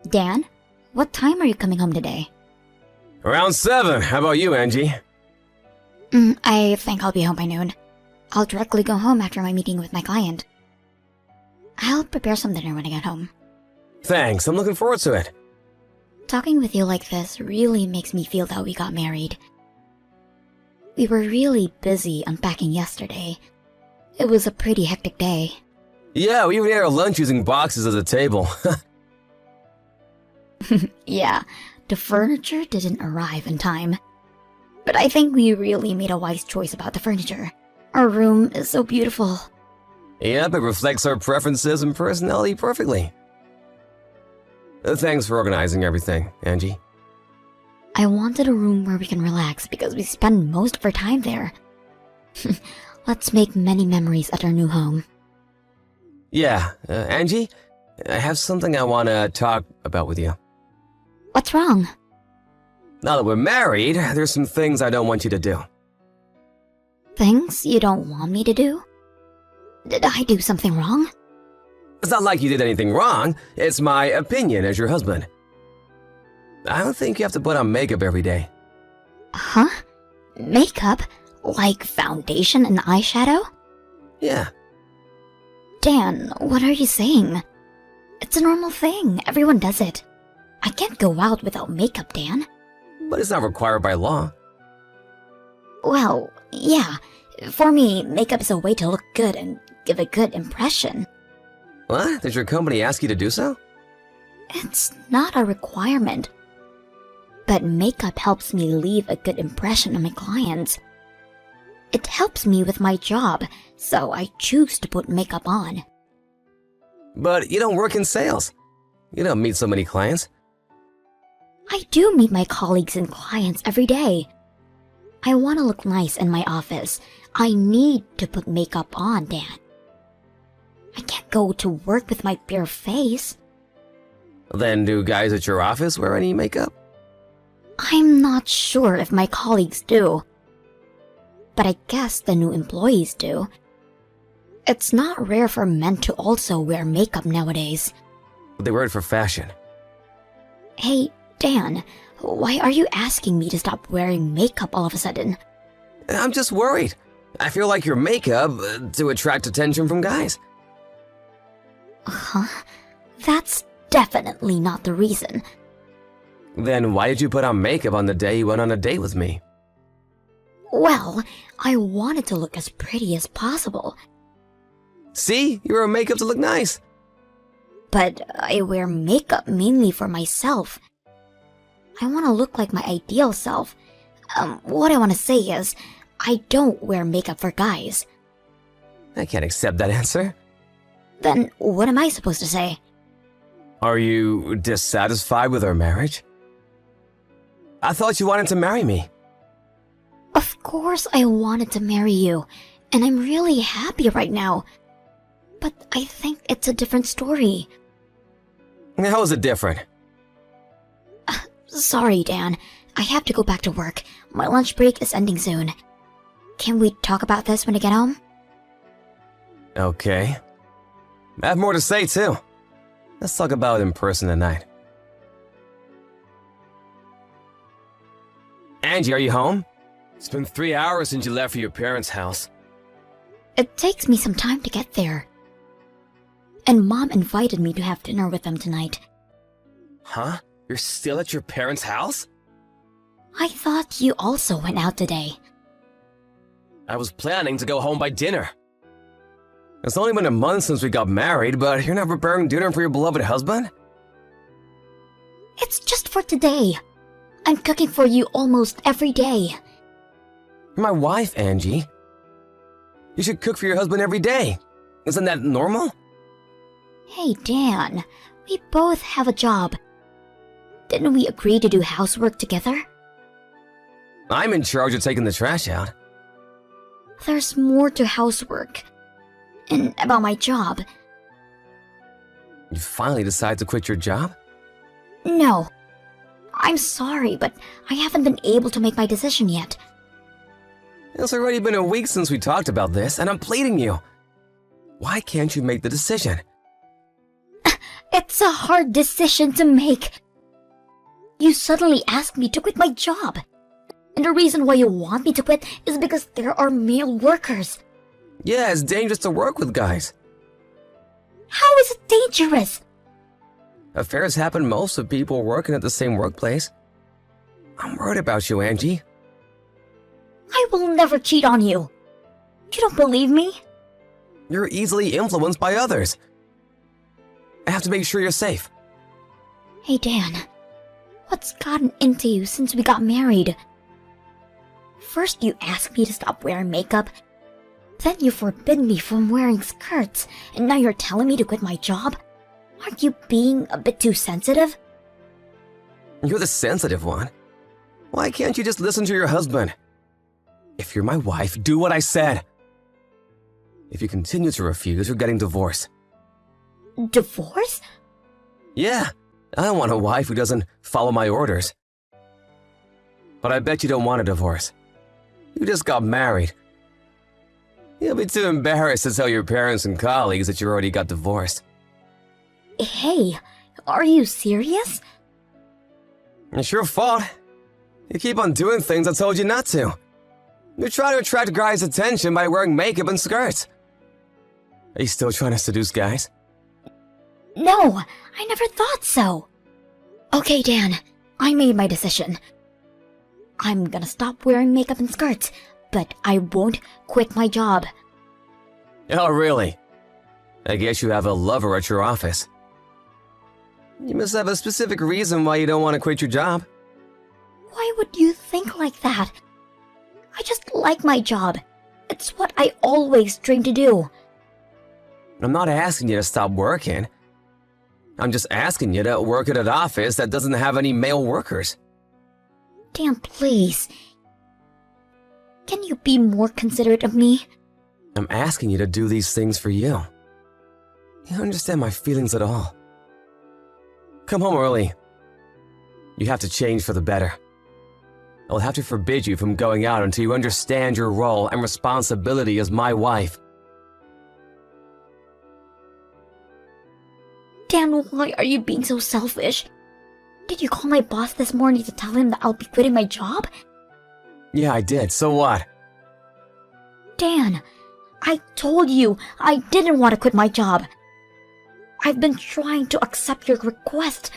Dan, what time are you coming home today? Around 7. How about you, Angie? I think I'll be home by noon. I'll directly go home after my meeting with my client. I'll prepare some dinner when I get home. Thanks, I'm looking forward to it. Talking with you like this really makes me feel that we got married. We were really busy unpacking yesterday. It was a pretty hectic day. Yeah, we even ate our lunch using boxes as a table. Yeah, the furniture didn't arrive in time. But I think we really made a wise choice about the furniture. Our room is so beautiful. Yep, it reflects our preferences and personality perfectly. Thanks for organizing everything, Angie. I wanted a room where we can relax because we spend most of our time there. Let's make many memories at our new home. Yeah, Angie, I have something I want to talk about with you. What's wrong? Now that we're married, there's some things I don't want you to do. Things you don't want me to do? Did I do something wrong? It's not like you did anything wrong. It's my opinion as your husband. I don't think you have to put on makeup every day. Huh? Makeup? Like foundation and eyeshadow? Yeah. Dan, what are you saying? It's a normal thing. Everyone does it. I can't go out without makeup, Dan. But it's not required by law. Well, yeah. For me, makeup is a way to look good and give a good impression. What? Did your company ask you to do so? It's not a requirement. But makeup helps me leave a good impression on my clients. It helps me with my job, so I choose to put makeup on. But you don't work in sales. You don't meet so many clients. I do meet my colleagues and clients every day. I want to look nice in my office. I need to put makeup on, Dan. I can't go to work with my bare face. Then do guys at your office wear any makeup? I'm not sure if my colleagues do. But I guess the new employees do. It's not rare for men to also wear makeup nowadays. They wear it for fashion. Hey, Dan, why are you asking me to stop wearing makeup all of a sudden? I'm just worried. I feel like your makeup to attract attention from guys. Huh? That's definitely not the reason. Then why did you put on makeup on the day you went on a date with me? Well, I wanted to look as pretty as possible. See? You wear makeup to look nice. But I wear makeup mainly for myself. I want to look like my ideal self. What I want to say is, I don't wear makeup for guys. I can't accept that answer. Then what am I supposed to say? Are you dissatisfied with our marriage? I thought you wanted to marry me. Of course I wanted to marry you, and I'm really happy right now. But I think it's a different story. How is it different? Sorry, Dan. I have to go back to work. My lunch break is ending soon. Can we talk about this when I get home? Okay. I have more to say, too. Let's talk about it in person tonight. Angie, are you home? It's been 3 hours since you left for your parents' house. It takes me some time to get there. And Mom invited me to have dinner with them tonight. Huh? You're still at your parents' house? I thought you also went out today. I was planning to go home by dinner. It's only been a month since we got married, but you're not preparing dinner for your beloved husband? It's just for today. I'm cooking for you almost every day. You're my wife, Angie. You should cook for your husband every day. Isn't that normal? Hey, Dan. We both have a job. Didn't we agree to do housework together? I'm in charge of taking the trash out. There's more to housework. And about my job. You finally decide to quit your job? No. I'm sorry, but I haven't been able to make my decision yet. It's already been a week since we talked about this, and I'm pleading you. Why can't you make the decision? It's a hard decision to make. You suddenly asked me to quit my job. And the reason why you want me to quit is because there are male workers. Yeah, it's dangerous to work with guys. How is it dangerous? Affairs happen most with people working at the same workplace. I'm worried about you, Angie. I will never cheat on you. You don't believe me? You're easily influenced by others. I have to make sure you're safe. Hey Dan, what's gotten into you since we got married? First you asked me to stop wearing makeup, then you forbid me from wearing skirts, and now you're telling me to quit my job? Aren't you being a bit too sensitive? You're the sensitive one. Why can't you just listen to your husband? If you're my wife, do what I said. If you continue to refuse, you're getting divorced. Divorce? Yeah, I don't want a wife who doesn't follow my orders. But I bet you don't want a divorce. You just got married. You'll be too embarrassed to tell your parents and colleagues that you already got divorced. Hey, are you serious? It's your fault. You keep on doing things I told you not to. You try to attract guys' attention by wearing makeup and skirts. Are you still trying to seduce guys? No, I never thought so. Okay, Dan, I made my decision. I'm gonna stop wearing makeup and skirts, but I won't quit my job. Oh, really? I guess you have a lover at your office. You must have a specific reason why you don't want to quit your job. Why would you think like that? I just like my job. It's what I always dreamed to do. I'm not asking you to stop working. I'm just asking you to work at an office that doesn't have any male workers. Dan, please. Can you be more considerate of me? I'm asking you to do these things for you. You don't understand my feelings at all. Come home early. You have to change for the better. I'll have to forbid you from going out until you understand your role and responsibility as my wife. Dan, why are you being so selfish? Did you call my boss this morning to tell him that I'll be quitting my job? Yeah, I did. So what? Dan, I told you I didn't want to quit my job. I've been trying to accept your request.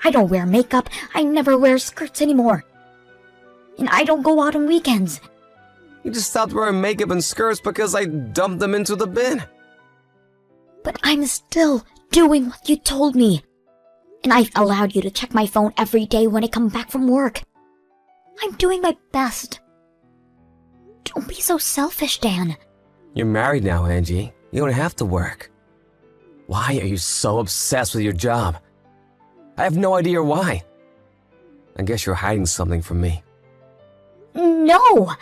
I don't wear makeup, I never wear skirts anymore. And I don't go out on weekends. You just stopped wearing makeup and skirts because I dumped them into the bin. But I'm still doing what you told me. And I've allowed you to check my phone every day when I come back from work. I'm doing my best. Don't be so selfish, Dan. You're married now, Angie. You don't have to work. Why are you so obsessed with your job? I have no idea why. I guess you're hiding something from me. No!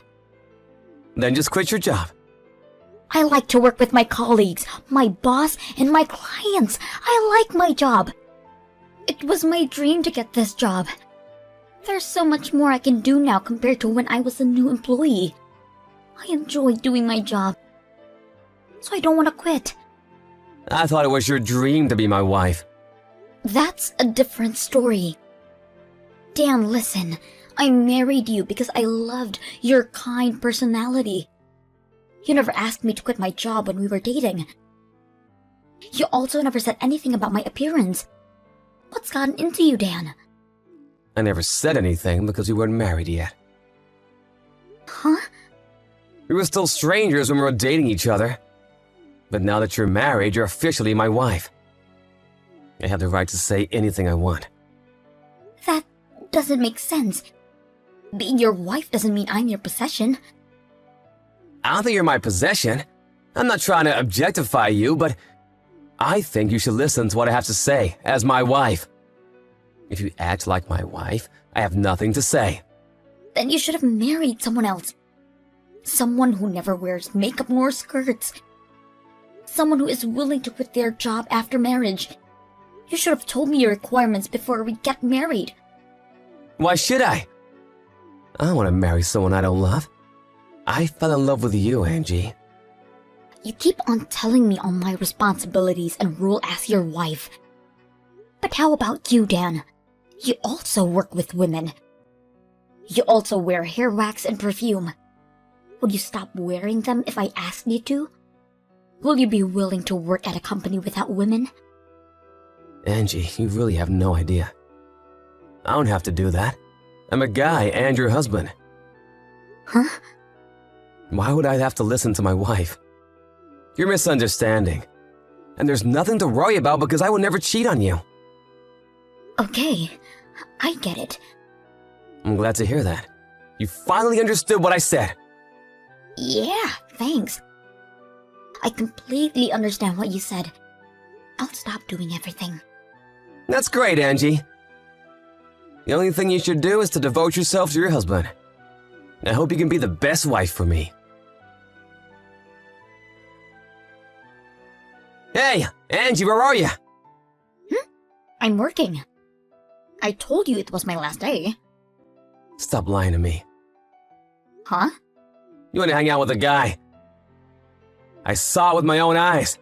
Then just quit your job. I like to work with my colleagues, my boss, and my clients. I like my job. It was my dream to get this job. There's so much more I can do now compared to when I was a new employee. I enjoy doing my job. So I don't want to quit. I thought it was your dream to be my wife. That's a different story. Dan, listen. I married you because I loved your kind personality. You never asked me to quit my job when we were dating. You also never said anything about my appearance. What's gotten into you, Dan? I never said anything because we weren't married yet. Huh? We were still strangers when we were dating each other. But now that you're married, you're officially my wife. I have the right to say anything I want. That doesn't make sense. Being your wife doesn't mean I'm your possession. I don't think you're my possession. I'm not trying to objectify you, but I think you should listen to what I have to say as my wife. If you act like my wife, I have nothing to say. Then you should have married someone else. Someone who never wears makeup nor skirts. Someone who is willing to quit their job after marriage. You should have told me your requirements before we get married. Why should I? I don't want to marry someone I don't love. I fell in love with you, Angie. You keep on telling me all my responsibilities and rule as your wife. But how about you, Dan? You also work with women. You also wear hair wax and perfume. Would you stop wearing them if I asked you to? Will you be willing to work at a company without women? Angie, you really have no idea. I don't have to do that. I'm a guy and your husband. Huh? Why would I have to listen to my wife? You're misunderstanding. And there's nothing to worry about because I would never cheat on you. Okay, I get it. I'm glad to hear that. You finally understood what I said. Yeah, thanks. I completely understand what you said. I'll stop doing everything. That's great, Angie. The only thing you should do is to devote yourself to your husband. I hope you can be the best wife for me. Hey, Angie, where are you? I'm working. I told you it was my last day. Stop lying to me. Huh? You want to hang out with a guy. I saw it with my own eyes.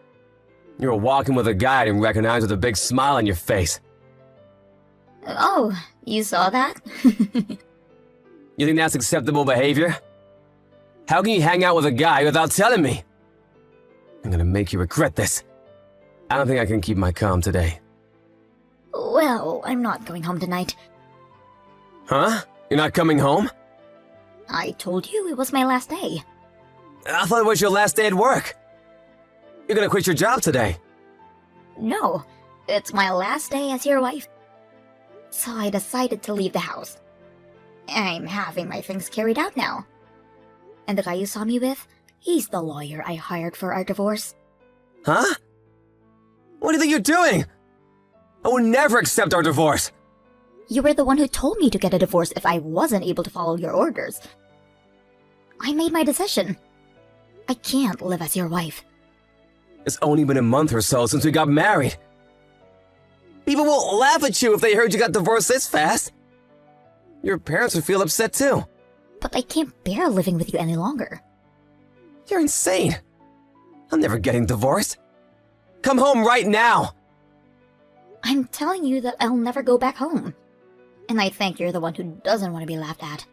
You were walking with a guy I didn't recognize with a big smile on your face. Oh, you saw that? You think that's acceptable behavior? How can you hang out with a guy without telling me? I'm gonna make you regret this. I don't think I can keep my calm today. Well, I'm not going home tonight. Huh? You're not coming home? I told you it was my last day. I thought it was your last day at work. You're gonna quit your job today. No, it's my last day as your wife. So I decided to leave the house. I'm having my things carried out now. And the guy you saw me with, he's the lawyer I hired for our divorce. Huh? What do you think you're doing? I would never accept our divorce. You were the one who told me to get a divorce if I wasn't able to follow your orders. I made my decision. I can't live as your wife. It's only been a month or so since we got married. People will laugh at you if they heard you got divorced this fast. Your parents would feel upset too. But I can't bear living with you any longer. You're insane. I'm never getting divorced. Come home right now. I'm telling you that I'll never go back home. And I think you're the one who doesn't want to be laughed at.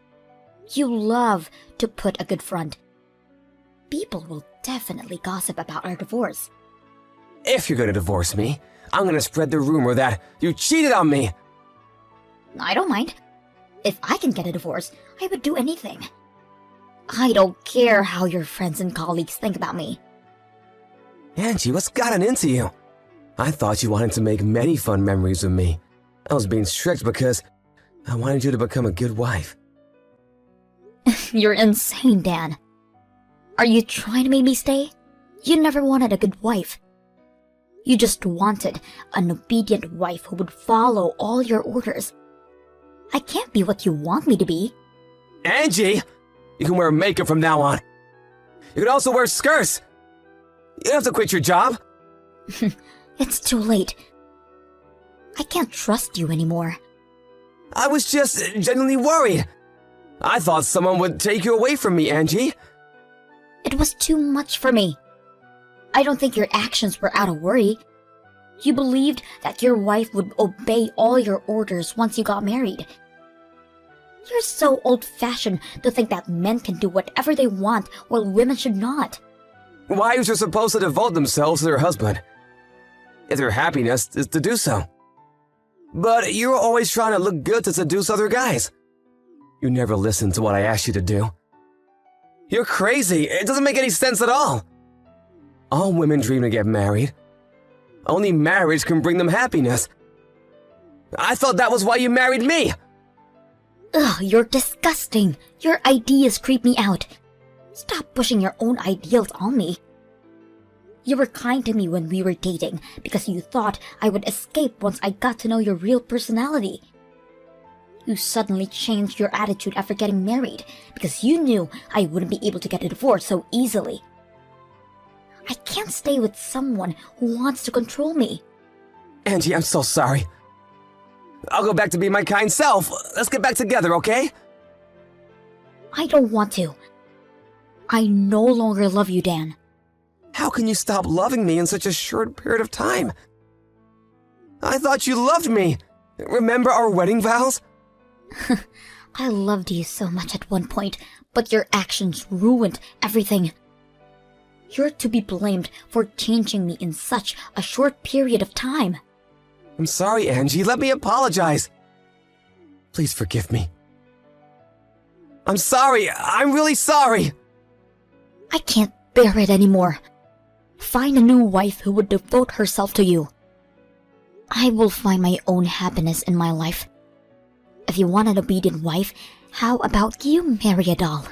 You love to put a good front. People will definitely gossip about our divorce. If you're gonna divorce me, I'm gonna spread the rumor that you cheated on me. I don't mind. If I can get a divorce, I would do anything. I don't care how your friends and colleagues think about me. Angie, what's gotten into you? I thought you wanted to make many fun memories with me. I was being strict because I wanted you to become a good wife. You're insane, Dan. Are you trying to make me stay? You never wanted a good wife. You just wanted an obedient wife who would follow all your orders. I can't be what you want me to be. Angie! You can wear makeup from now on. You can also wear skirts. You don't have to quit your job. It's too late. I can't trust you anymore. I was just genuinely worried. I thought someone would take you away from me, Angie. It was too much for me. I don't think your actions were out of worry. You believed that your wife would obey all your orders once you got married. You're so old-fashioned to think that men can do whatever they want while women should not. Wives are supposed to devote themselves to their husband, if their happiness is to do so. But you're always trying to look good to seduce other guys. You never listen to what I asked you to do. You're crazy. It doesn't make any sense at all. All women dream to get married. Only marriage can bring them happiness. I thought that was why you married me. Ugh, you're disgusting. Your ideas creep me out. Stop pushing your own ideals on me. You were kind to me when we were dating because you thought I would escape once I got to know your real personality. You suddenly changed your attitude after getting married because you knew I wouldn't be able to get a divorce so easily. I can't stay with someone who wants to control me. Angie, I'm so sorry. I'll go back to being my kind self. Let's get back together, okay? I don't want to. I no longer love you, Dan. How can you stop loving me in such a short period of time? I thought you loved me. Remember our wedding vows? I loved you so much at one point, but your actions ruined everything. You're to be blamed for changing me in such a short period of time. I'm sorry, Angie. Let me apologize. Please forgive me. I'm sorry. I'm really sorry. I can't bear it anymore. Find a new wife who would devote herself to you. I will find my own happiness in my life. If you want an obedient wife, how about you marry a doll?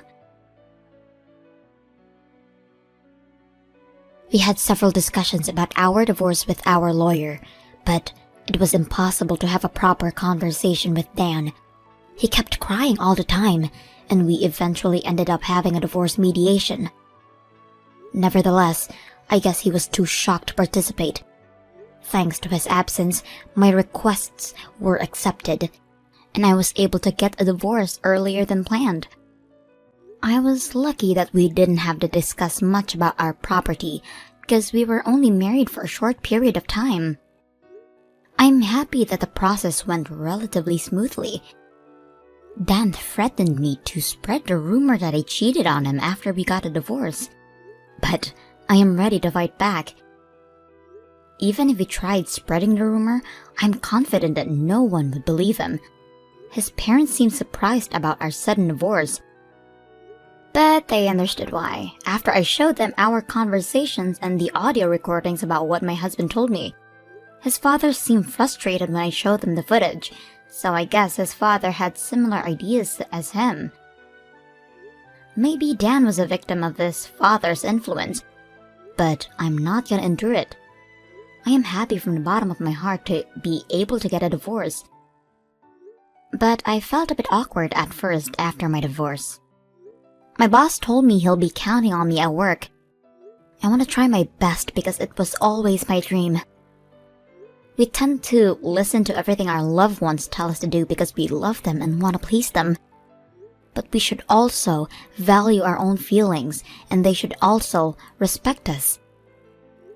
We had several discussions about our divorce with our lawyer, but it was impossible to have a proper conversation with Dan. He kept crying all the time, and we eventually ended up having a divorce mediation. Nevertheless, I guess he was too shocked to participate. Thanks to his absence, my requests were accepted, and I was able to get a divorce earlier than planned. I was lucky that we didn't have to discuss much about our property, because we were only married for a short period of time. I'm happy that the process went relatively smoothly. Dan threatened me to spread the rumor that I cheated on him after we got a divorce. But I am ready to fight back. Even if he tried spreading the rumor, I'm confident that no one would believe him. His parents seemed surprised about our sudden divorce. But they understood why, after I showed them our conversations and the audio recordings about what my husband told me. His father seemed frustrated when I showed them the footage, so I guess his father had similar ideas as him. Maybe Dan was a victim of his father's influence, but I'm not gonna endure it. I am happy from the bottom of my heart to be able to get a divorce. But I felt a bit awkward at first after my divorce. My boss told me he'll be counting on me at work. I want to try my best because it was always my dream. We tend to listen to everything our loved ones tell us to do because we love them and want to please them. But we should also value our own feelings, and they should also respect us.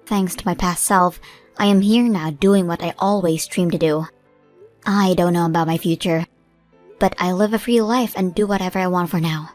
Thanks to my past self, I am here now doing what I always dreamed to do. I don't know about my future, but I live a free life and do whatever I want for now.